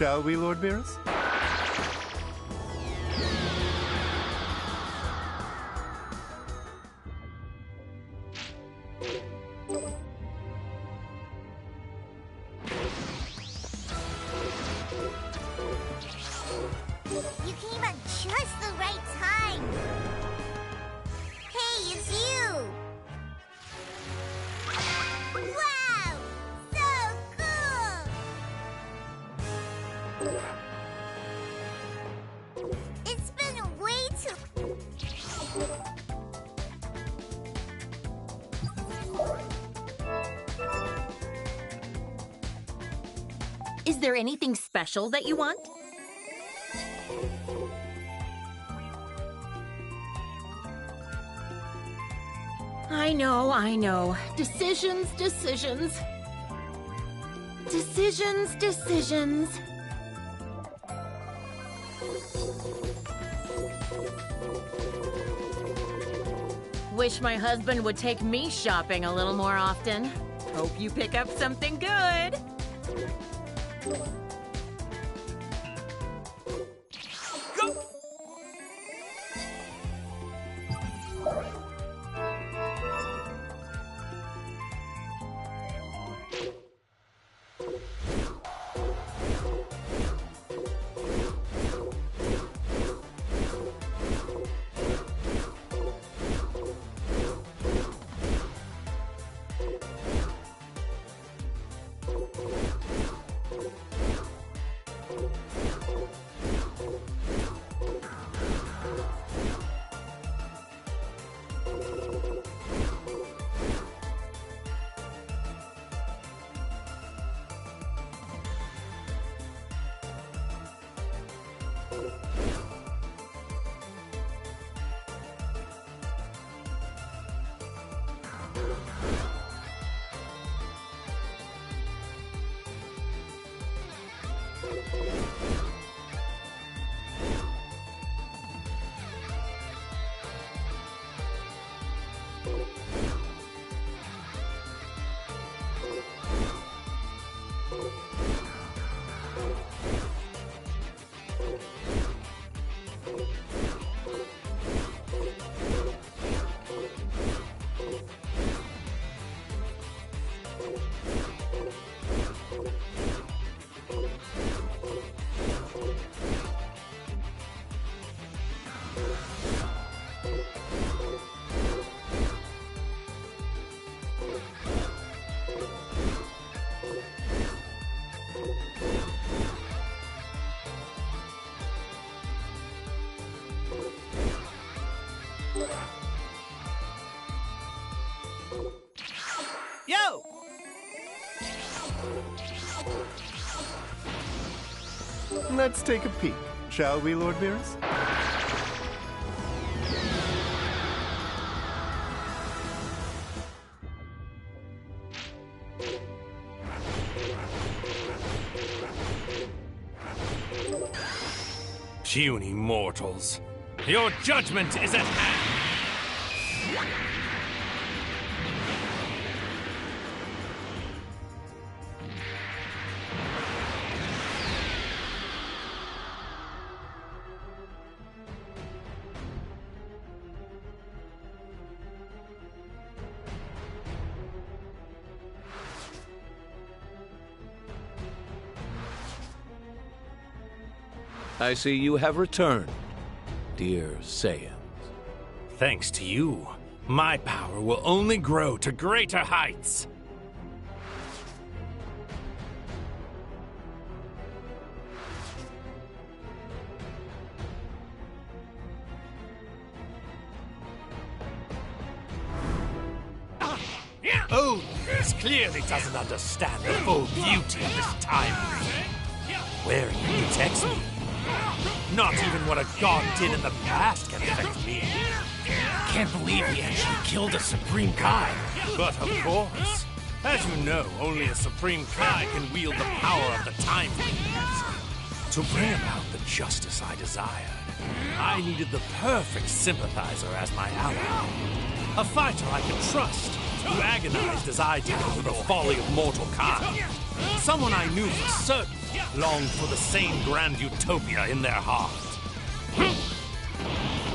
Shall we, Lord Beerus? You came at just the right time. Hey, it's you! Wow! So cool! It's been way too... Is there anything special that you want? I know. Decisions. Wish my husband would take me shopping a little more often. Hope you pick up something good. Yo! Let's take a peek, shall we, Lord Beerus? Puny mortals, your judgment is at hand! I see you have returned, dear Saiyans. Thanks to you, my power will only grow to greater heights. Oh, this clearly doesn't understand the full beauty of this time. Wearing it protects me. Not even what a god did in the past can affect me. Can't believe he actually killed a Supreme Kai. But of course, as you know, only a Supreme Kai can wield the power of the Time Fiends. To bring about the justice I desired, I needed the perfect sympathizer as my ally. A fighter I could trust, who agonized as I did over the folly of mortal kind. Someone I knew for certain long for the same grand utopia in their heart.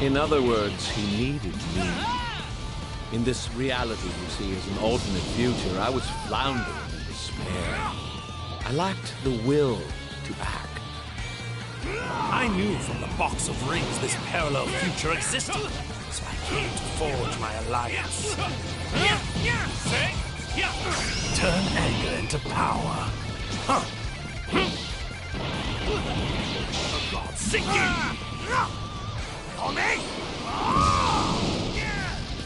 In other words, he needed me. In this reality you see as an alternate future, I was floundering in despair. I lacked the will to act. I knew from the box of rings this parallel future existed, so I came to forge my alliance. Turn anger into power. For God's sake!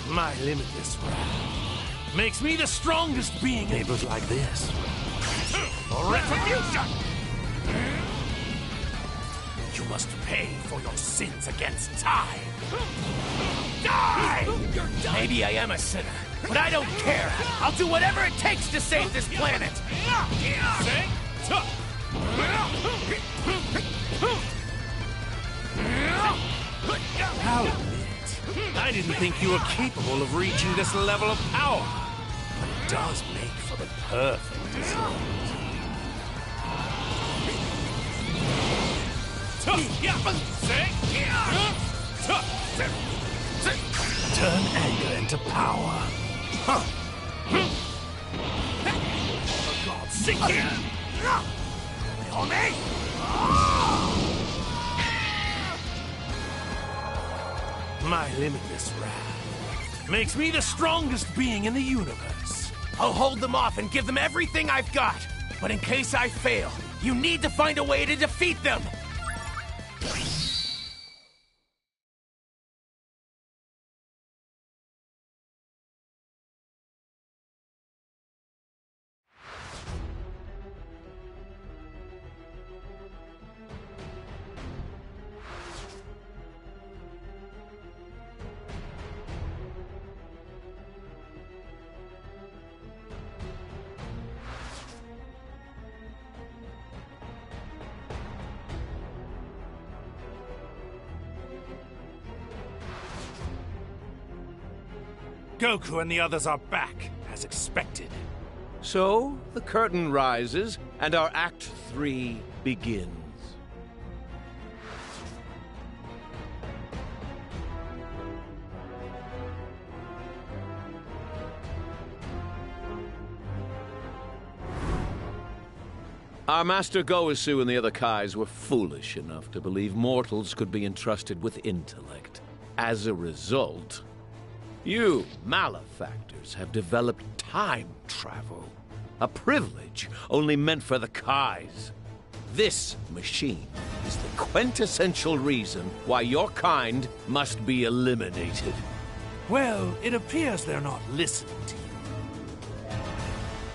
My limitless wrath makes me the strongest being able like this. For retribution! You must pay for your sins against time. Die! Maybe I am a sinner, but I don't care. I'll do whatever it takes to save this planet. I'll admit, I didn't think you were capable of reaching this level of power. But it does make for the perfect result. Turn anger into power. For God's sake! My limitless wrath makes me the strongest being in the universe. I'll hold them off and give them everything I've got. But in case I fail, you need to find a way to defeat them. Goku and the others are back, as expected. So, the curtain rises, and our Act 3 begins. Our Master Goesu and the other Kais were foolish enough to believe mortals could be entrusted with intellect. As a result, you malefactors have developed time travel, a privilege only meant for the Kais. This machine is the quintessential reason why your kind must be eliminated. Well, it appears they're not listening to you.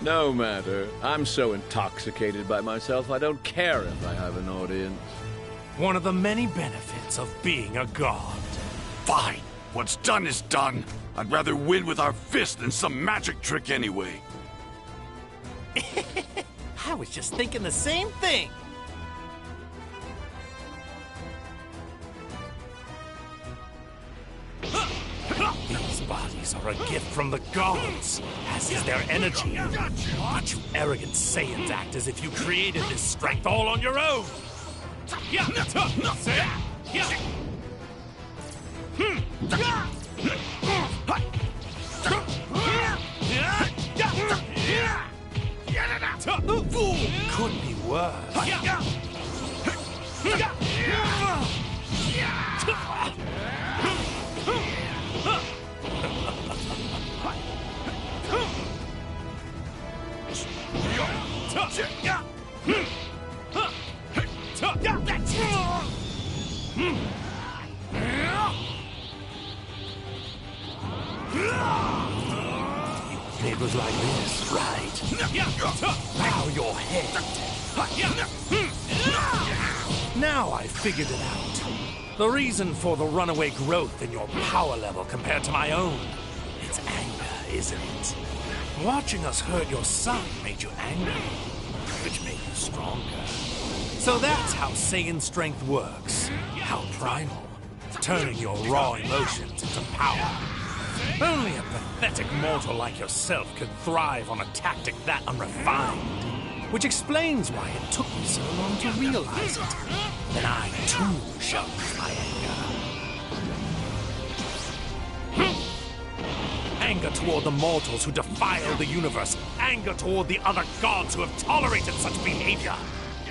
No matter. I'm so intoxicated by myself, I don't care if I have an audience. One of the many benefits of being a god. Fine. What's done is done. I'd rather win with our fist than some magic trick anyway. I was just thinking the same thing. These bodies are a gift from the gods, as is their energy. But you arrogant Saiyans act as if you created this strength all on your own. Could be worse. It was like this, right? Bow your head. Now I figured it out. The reason for the runaway growth in your power level compared to my own. It's anger, isn't it? Watching us hurt your son made you angry, which made you stronger. So that's how Saiyan strength works. How primal. Turning your raw emotions into power. Only a pathetic mortal like yourself could thrive on a tactic that unrefined. which explains why it took me so long to realize it. Then I, too, shall use my anger. Anger toward the mortals who defile the universe. Anger toward the other gods who have tolerated such behavior.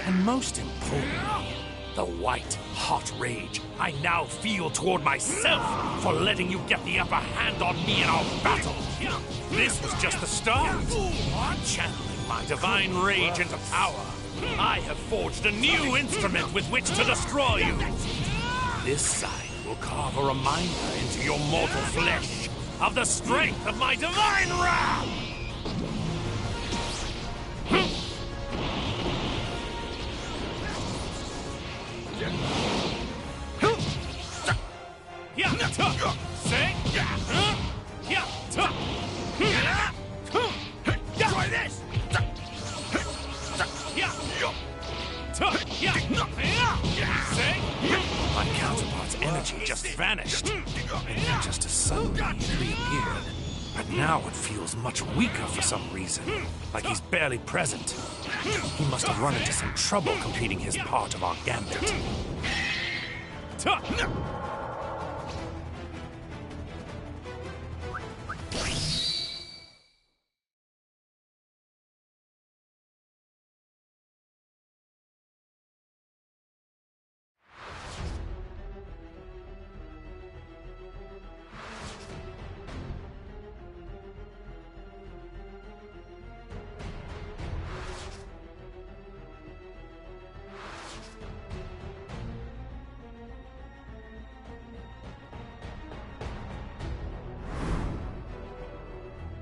And most importantly, the white, hot rage I now feel toward myself for letting you get the upper hand on me in our battle. This was just the start. Channeling my divine rage into power, I have forged a new instrument with which to destroy you. This sign will carve a reminder into your mortal flesh of the strength of my divine wrath! Try this! My counterpart's energy just vanished, and then just as suddenly it reappeared. But now it feels much weaker for some reason, like he's barely present. He must have run into some trouble completing his part of our gambit.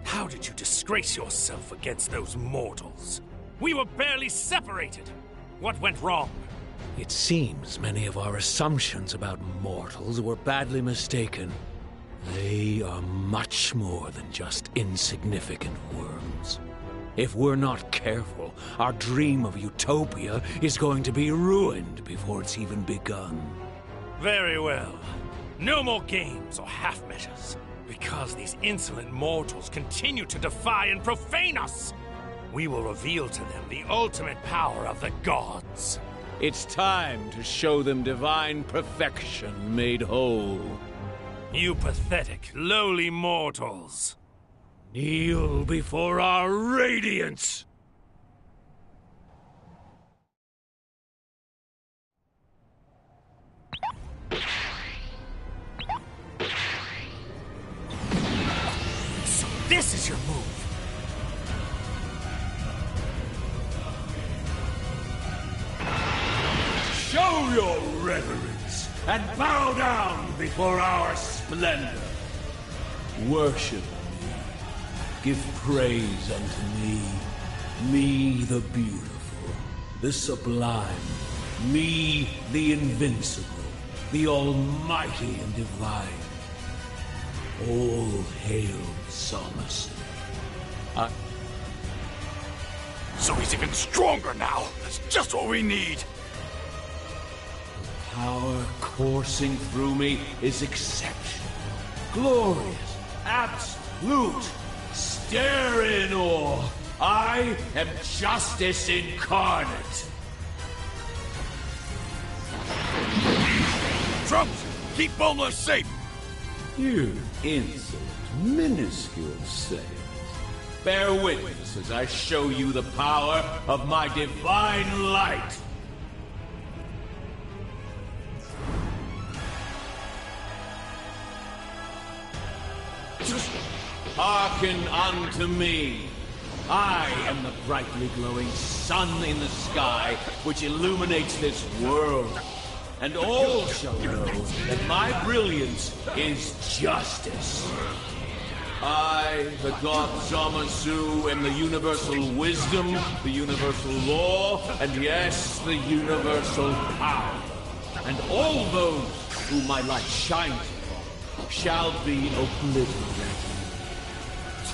How did you disgrace yourself against those mortals? We were barely separated. What went wrong? It seems many of our assumptions about mortals were badly mistaken. They are much more than just insignificant worms. If we're not careful, our dream of utopia is going to be ruined before it's even begun. Very well. No more games or half-measures. Because these insolent mortals continue to defy and profane us, we will reveal to them the ultimate power of the gods. It's time to show them divine perfection made whole. You pathetic, lowly mortals. Kneel before our radiance! This is your move. Show your reverence and bow down before our splendor. Worship me. Give praise unto me. Me the beautiful, the sublime. Me the invincible, the almighty and divine. All hail Psalmist. So he's even stronger now. That's just what we need. Power coursing through me is exceptional, glorious, absolute. Stare in awe. I am justice incarnate. Trumps, keep Bowmler safe. You insolent, minuscule sails. Bear witness as I show you the power of my divine light. Hearken unto me. I am the brightly glowing sun in the sky, which illuminates this world. And all shall know that my brilliance is justice. I, the god Zamasu, am the universal wisdom, the universal law, and yes, the universal power. And all those whom my light shines upon shall be obliterated.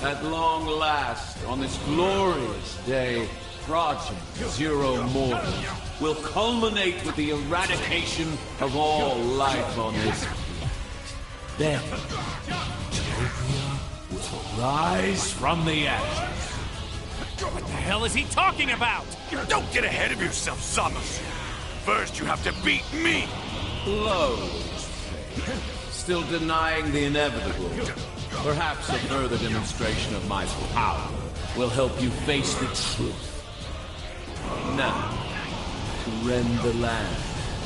At long last, on this glorious day, Project Zero Mortal will culminate with the eradication of all life on this planet. Then, Utopia will rise from the ashes. What the hell is he talking about? Don't get ahead of yourself, Samus. First, you have to beat me. Close. Still denying the inevitable. Perhaps a further demonstration of my power will help you face the truth. Now, to rend the land,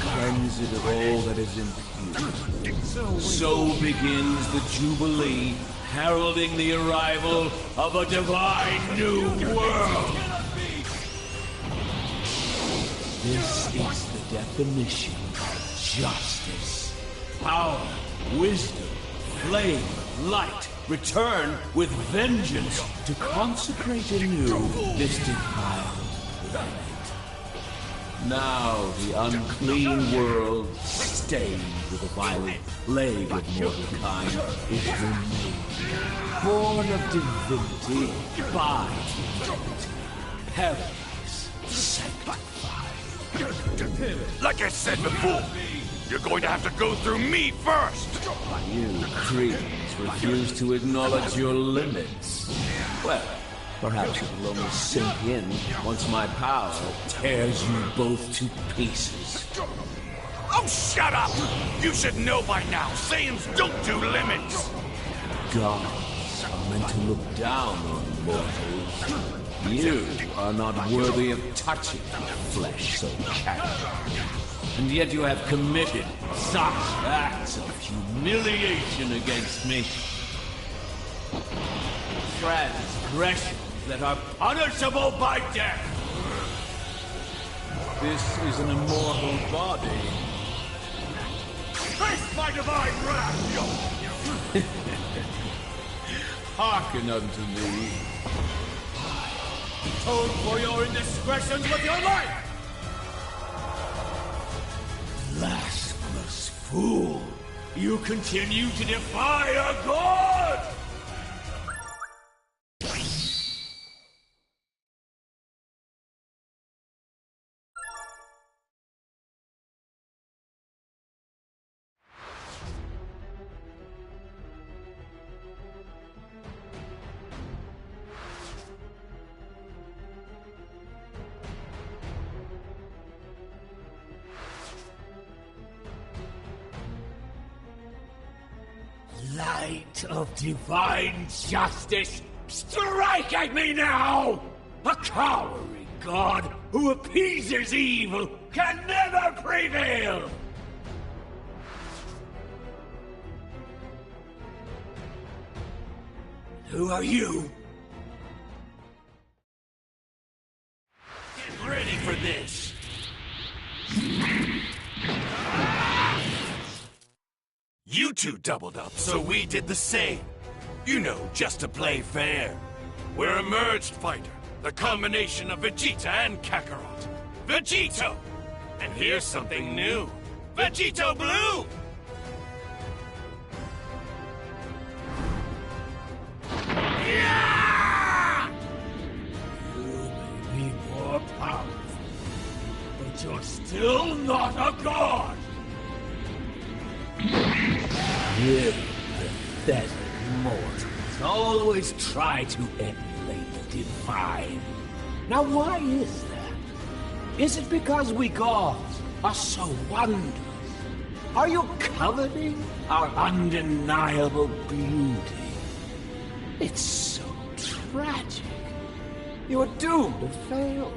cleanse it of all that is impure. So begins the Jubilee, heralding the arrival of a divine new world. This is the definition of justice. Power, wisdom, flame, light, return with vengeance to consecrate anew this defiled planet. Now the unclean world, stained with the violent plague of mortal kind, is removed. Born of divinity by divinity. Paradise sanctified. Like I said before, you're going to have to go through me first. You creatures refuse to acknowledge your limits. Well, perhaps it will only sink in once my power tears you both to pieces. Oh, shut up! You should know by now, Saiyans don't do limits. Gods are meant to look down on mortals. You are not worthy of touching flesh so casual. And yet you have committed such acts of humiliation against me. Transgressions that are punishable by death. This is an immortal body. Face my divine wrath! Hearken unto me. Atone for your indiscretions with your life! Blasphemous fool! You continue to defy a god! Light of divine justice, strike at me now! A cowering god who appeases evil can never prevail! Who are you? Get ready for this! You two doubled up, so we did the same. You know, just to play fair. We're a merged fighter, the combination of Vegeta and Kakarot. Vegito! And here's something new. Vegito Blue! Yeah! You may be more powerful, but you're still not a god! You pathetic mortals always try to emulate the divine. Now why is that? Is it because we gods are so wondrous? Are you coveting our undeniable beauty? It's so tragic. You are doomed to fail.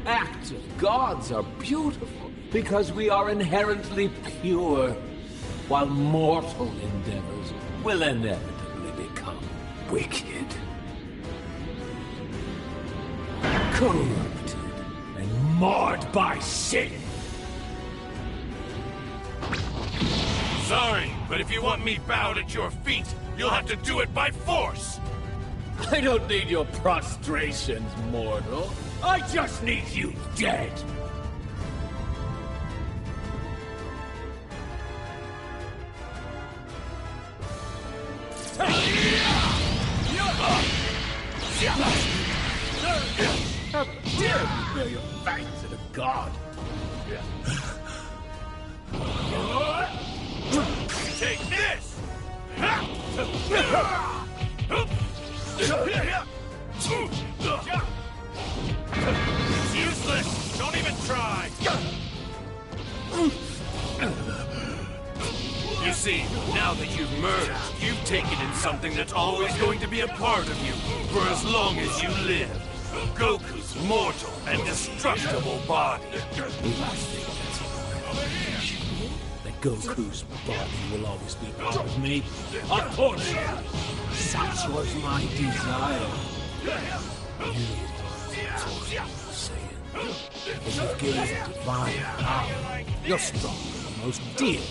Active gods are beautiful because we are inherently pure, while mortal endeavors will inevitably become wicked, corrupted, and marred by sin. Sorry, but if you want me bowed at your feet, you'll have to do it by force! I don't need your prostrations, mortal. I just need you dead. How dare you bear your fangs at a god? Take this! see, now that you've merged, you've taken in something that's always going to be a part of you for as long as you live. Goku's mortal and destructible body. That Goku's body will always be part of me. Of course, such was my desire. You, as you gain divine power, you're stronger than most deities.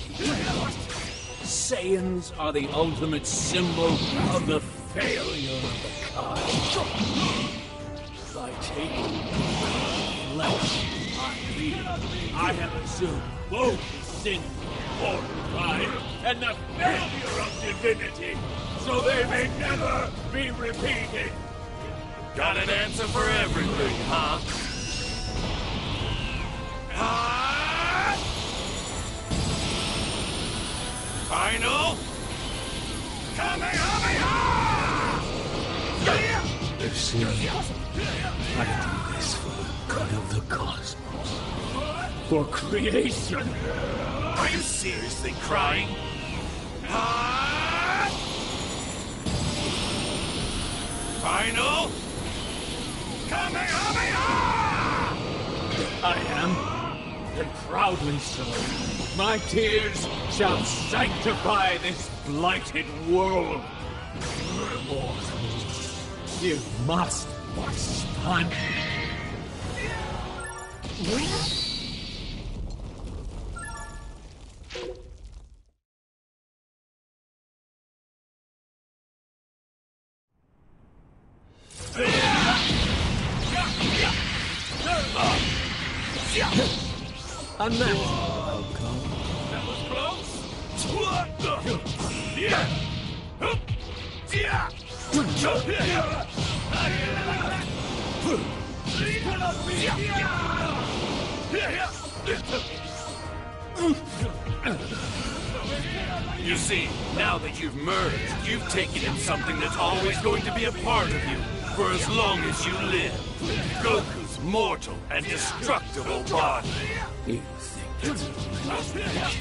Saiyans are the ultimate symbol of the failure of the kind. By taking flesh, I have assumed both the sin of mortal pride and the failure of divinity, so they may never be repeated. Got an answer for everything, huh? Final Kamehameha! You see, I do this for the good of the cosmos. For creation. Are you seriously crying? Final Kamehameha! I am. And proudly so. My tears shall sanctify this blighted world. Mortals, you must respond. Unnatural outcome. That was You see, now that you've merged, you've taken in something that's always going to be a part of you for as long as you live. Goku's mortal and destructible body. You think that's that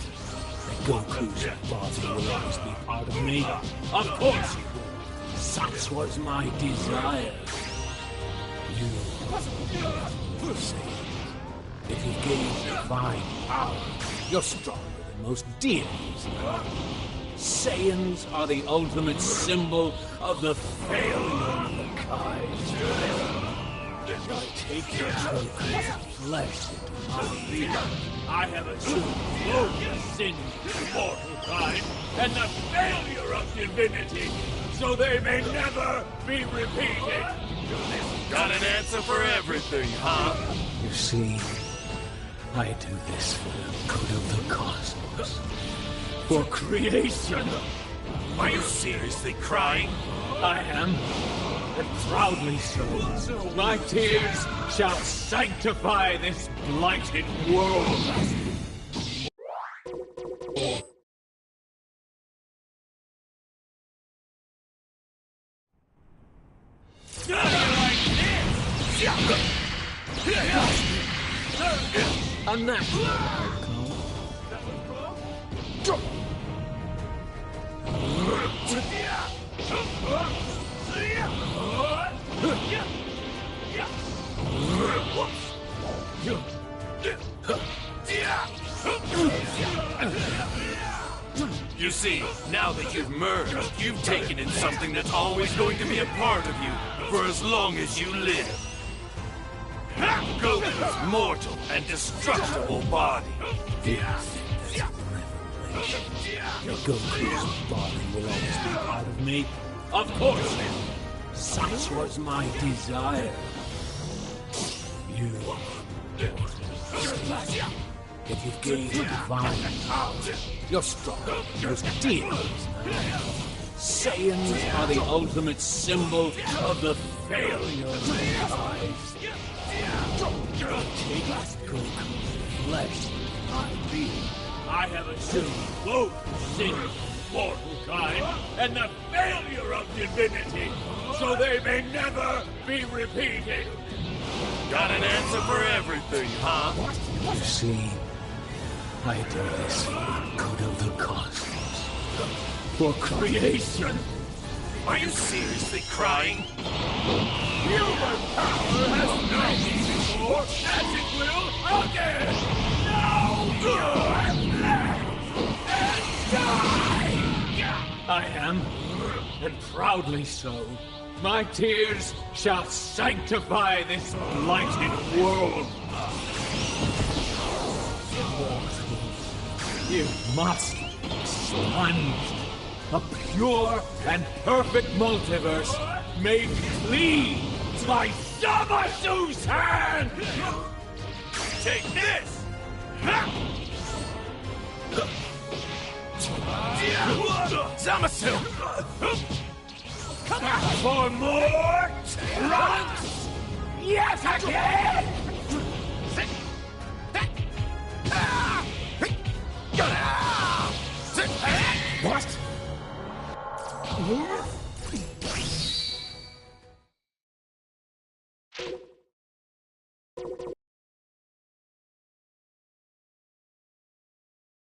Goku's body will always be part of me? Of course it will. Such was my desire. You say, if you gain divine power, you're stronger than most deities. Saiyans are the ultimate symbol of the failure of the kind. I take your Goku's flesh into my being. I have assumed both the sins of mortal kind and the failure of divinity, so they may never be repeated. Got an answer for everything, huh? You see, I do this for the good of the cosmos. For creation. Are you seriously crying? I am, and proudly so. My tears shall sanctify this blighted world. Unnatural outcome. You see, now that you've merged, you've taken in something that's always going to be a part of you for as long as you live. Goku's mortal and destructible body. Goku's body will always be part of me. Of course. Such was my desire. You, if you've gained divine power, you're stronger than most deities. Saiyans are the ultimate symbol of the failure of mankind. Take Goku's flesh into my being. I have assumed both sin of mortal kind and the failure of divinity, so they may never be repeated. Got an answer for everything, huh? You see, I do this for the good of the cosmos. for creation. Are you seriously crying? Human power has known me before, as it will again. Now die! I am, and proudly so. My tears shall sanctify this blighted world. You must expunge a pure and perfect multiverse made clean by Zamasu's hand! Take this! Zamasu! For more trunks! Yet again! What?